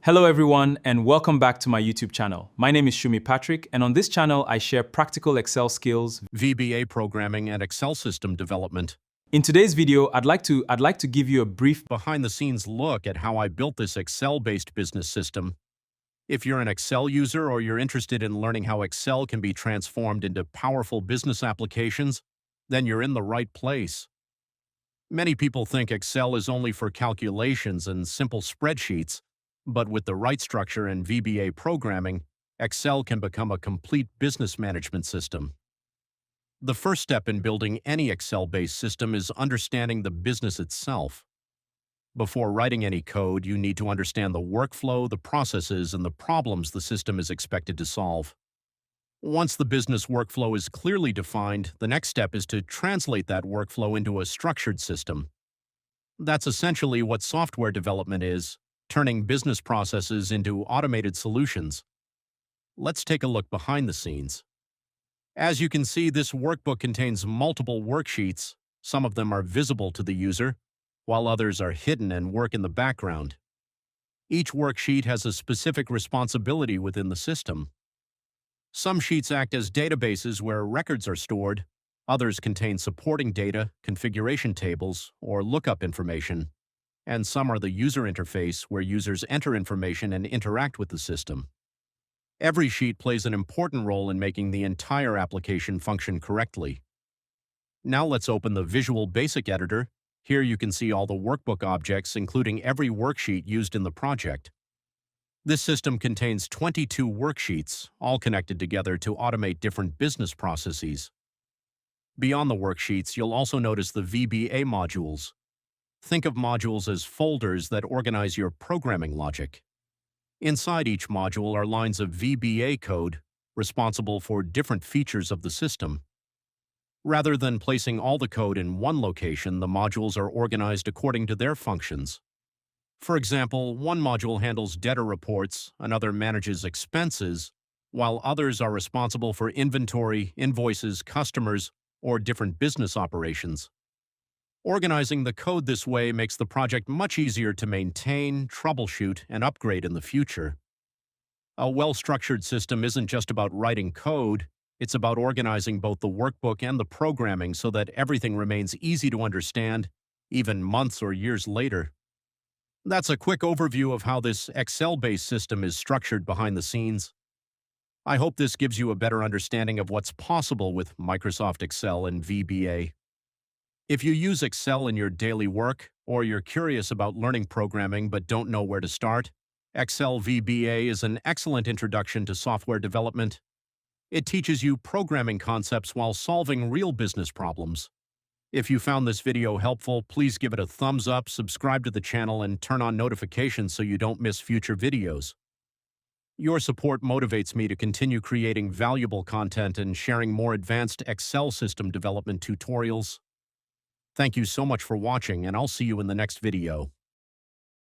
Hello everyone and welcome back to my YouTube channel. My name is Shumi Patrick and on this channel I share practical Excel skills, VBA programming and Excel system development. In today's video, I'd like to give you a brief behind-the-scenes look at how I built this Excel-based business system. If you're an Excel user or you're interested in learning how Excel can be transformed into powerful business applications, then you're in the right place. Many people think Excel is only for calculations and simple spreadsheets, but with the right structure and VBA programming, Excel can become a complete business management system. The first step in building any Excel-based system is understanding the business itself. Before writing any code, you need to understand the workflow, the processes, and the problems the system is expected to solve. Once the business workflow is clearly defined, the next step is to translate that workflow into a structured system. That's essentially what software development is, turning business processes into automated solutions. Let's take a look behind the scenes. As you can see, this workbook contains multiple worksheets. Some of them are visible to the user, while others are hidden and work in the background. Each worksheet has a specific responsibility within the system. Some sheets act as databases where records are stored. Others contain supporting data, configuration tables, or lookup information. And some are the user interface where users enter information and interact with the system. Every sheet plays an important role in making the entire application function correctly. Now let's open the Visual Basic Editor. Here you can see all the workbook objects, including every worksheet used in the project. This system contains 22 worksheets, all connected together to automate different business processes. Beyond the worksheets, you'll also notice the VBA modules. Think of modules as folders that organize your programming logic. Inside each module are lines of VBA code responsible for different features of the system. Rather than placing all the code in one location, the modules are organized according to their functions. For example, one module handles debtor reports, another manages expenses, while others are responsible for inventory, invoices, customers, or different business operations. Organizing the code this way makes the project much easier to maintain, troubleshoot, and upgrade in the future. A well-structured system isn't just about writing code, it's about organizing both the workbook and the programming so that everything remains easy to understand, even months or years later. That's a quick overview of how this Excel-based system is structured behind the scenes. I hope this gives you a better understanding of what's possible with Microsoft Excel and VBA. If you use Excel in your daily work, or you're curious about learning programming but don't know where to start, Excel VBA is an excellent introduction to software development. It teaches you programming concepts while solving real business problems. If you found this video helpful, please give it a thumbs up, subscribe to the channel, and turn on notifications so you don't miss future videos. Your support motivates me to continue creating valuable content and sharing more advanced Excel system development tutorials. Thank you so much for watching, and I'll see you in the next video.